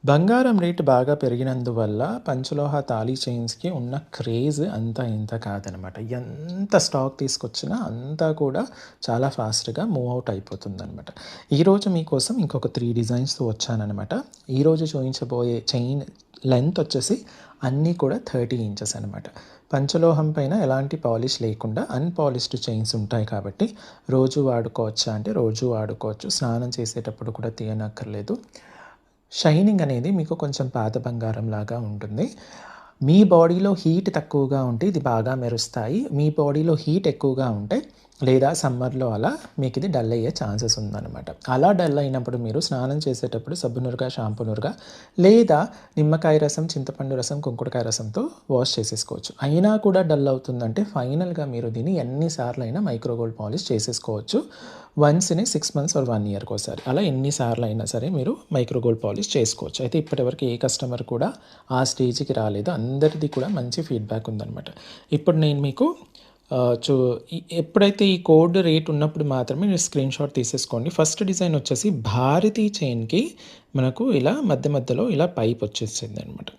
బంగారం రేటు బాగా పెరిగినందువల్ల పంచలోహ తాళీ చైన్స్‌కి ఉన్న క్రేజ్ అంతా ఇంత కాదనమాట. ఎంత స్టాక్ తీసుకొచ్చినా అంతా కూడా చాలా ఫాస్ట్‌గా మూవ్ ఔట్ అయిపోతుందనమాట. ఈరోజు మీకోసం ఇంకొక 3 డిజైన్స్‌తో వచ్చాననమాట. ఈరోజు చూయించబోయే చైన్ లెంత్ వచ్చేసి అన్నీ కూడా 30 ఇంచెస్ అనమాట. పంచలోహం పైన ఎలాంటి పాలిష్ లేకుండా అన్‌పాలిష్డ్ చైన్స్ ఉంటాయి కాబట్టి రోజు వాడుకోవచ్చా అంటే రోజు వాడుకోవచ్చు. స్నానం చేసేటప్పుడు కూడా తీయనక్కర్లేదు. షైనింగ్ అనేది మీకు కొంచెం పాత బంగారం లాగా ఉంటుంది. మీ బాడీలో హీట్ తక్కువగా ఉంటే ఇది బాగా మెరుస్తాయి. మీ బాడీలో హీట్ ఎక్కువగా ఉంటే లేదా సమ్మర్‌లో అలా మీకిది డల్ అయ్యే ఛాన్సెస్ ఉందనమాట. అలా డల్ అయినప్పుడు మీరు స్నానం చేసేటప్పుడు సబ్బు నురగ, షాంపూ నురగ లేదా నిమ్మకాయ రసం, చింతపండు రసం, కుంకుడుకాయ రసంతో వాష్ చేసేసుకోవచ్చు. అయినా కూడా డల్ అవుతుందంటే ఫైనల్‌గా మీరు దీన్ని ఎన్ని సార్లైనా మైక్రో గోల్డ్ పాలిష్ చేసేసుకోవచ్చు. Once in a 6 months or 1 ఇయర్‌కోసారి. అలా ఎన్ని సార్లయినా సరే మీరు మైక్రో గోల్డ్ పాలిష్ చేసుకోవచ్చు. అయితే ఇప్పటివరకు ఏ కస్టమర్ కూడా ఆ స్టేజ్‌కి రాలేదు. అందరిది కూడా మంచి ఫీడ్‌బ్యాక్ ఉందనమాట. ఇప్పుడు నేను మీకు ఆహ్, చు ఎప్పుడైతే ఈ కోడ్ రేట్ ఉన్నప్పుడు మాత్రమే మీరు స్క్రీన్‌షాట్ తీసేసుకోండి. ఫస్ట్ డిజైన్ వచ్చేసి భారతి చైన్‌కి మనకు ఇలా మధ్య మధ్యలో ఇలా పైప్ వచ్చేసిందనమాట.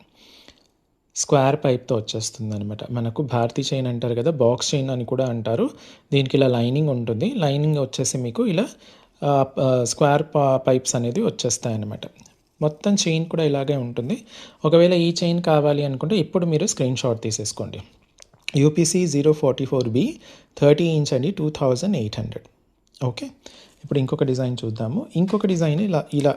స్క్వేర్ పైప్‌తో వచ్చేస్తుందనమాట. మనకు భారతి చైన్ అంటారు కదా! బాక్స్ చైన్ అని కూడా అంటారు. దీనికి ఇలా లైనింగ్ ఉంటుంది. లైనింగ్ వచ్చేసి మీకు ఇలా స్క్వేర్ పైప్స్ అనేది వచ్చేస్తాయన్నమాట. మొత్తం చైన్ కూడా ఇలాగే ఉంటుంది. ఒకవేళ ఈ చైన్ కావాలి అనుకుంటే ఇప్పుడు మీరు స్క్రీన్‌షాట్ తీసేసుకోండి. యూపీసీ 044బీ 30 ఇంచ్ అండి 2800. ఓకే. ఇప్పుడు ఇంకొక డిజైన్ చూద్దాము. ఇంకొక డిజైన్ ఇలా ఇలా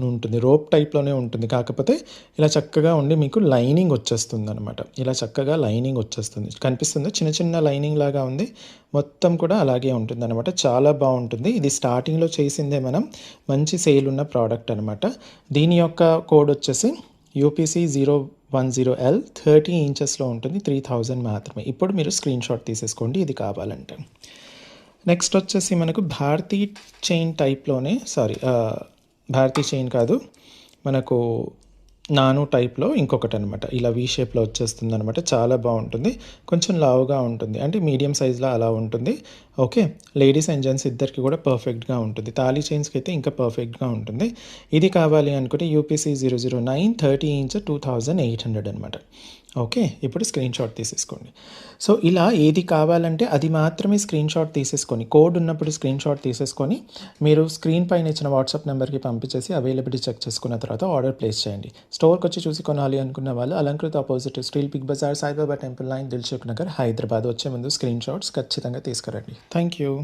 ఉంటుంది. రోప్ టైప్‌లోనే ఉంటుంది. కాకపోతే ఇలా చక్కగా ఉండి మీకు లైనింగ్ వచ్చేస్తుందనమాట. ఇలా చక్కగా లైనింగ్ వచ్చేస్తుంది. కనిపిస్తుందా? చిన్న చిన్న లైనింగ్ లాగా ఉంది. మొత్తం కూడా అలాగే ఉంటుందనమాట. చాలా బావుంటుంది. ఇది స్టార్టింగ్‌లో చేసిందే మనం. మంచి సేల్ ఉన్న ప్రోడక్ట్ అనమాట. దీని యొక్క కోడ్ వచ్చేసి యూపీసీ 010L 30 ఇంచెస్‌లో ఉంటుంది. 3000 మాత్రమే. ఇప్పుడు మీరు స్క్రీన్‌షాట్ తీసేసుకోండి ఇది కావాలంటే. నెక్స్ట్ వచ్చేసి మనకు భారతీ చైన్ టైప్‌లోనే భారతీ చైన్ కాదు. మనకు నాను టైప్‌లో ఇంకొకటనమాట. ఇలా వి షేప్‌లో వచ్చేస్తుందనమాట. చాలా బావుంటుంది. కొంచెం లావుగా ఉంటుంది. అంటే మీడియం సైజ్‌లో అలా ఉంటుంది. ఓకే. లేడీస్ అండ్ జెంట్స్ ఇద్దరికి కూడా పర్ఫెక్ట్‌గా ఉంటుంది. తాళీ చైన్స్‌కి అయితే ఇంకా పర్ఫెక్ట్‌గా ఉంటుంది. ఇది కావాలి అనుకుంటే యూపీసీ 009 30 ఇంచ్ 2800 అనమాట. ఓకే. ఇప్పుడు స్క్రీన్‌షాట్ తీసేసుకోండి. సో, ఇలా ఏది కావాలంటే అది మాత్రమే స్క్రీన్‌షాట్ తీసేసుకొని, కోడ్ ఉన్నప్పుడు స్క్రీన్‌షాట్ తీసేసుకొని, మీరు స్క్రీన్ పైన ఇచ్చిన వాట్సాప్ నెంబర్‌కి పంపించేసి అవైలబిలిటీ చెక్ చేసుకున్న తర్వాత ఆర్డర్ ప్లేస్ చేయండి. స్టోర్‌కొచ్చి చూసి కొనాలి అనుకున్న వాళ్ళు Alankrutha opposite steel Big Bazaar, Saibaba temple line, Dilsukhnagar, Hyderabad. వచ్చే ముందు స్క్రీన్‌షాట్స్ ఖచ్చితంగా తీసుకురండి. Thank you.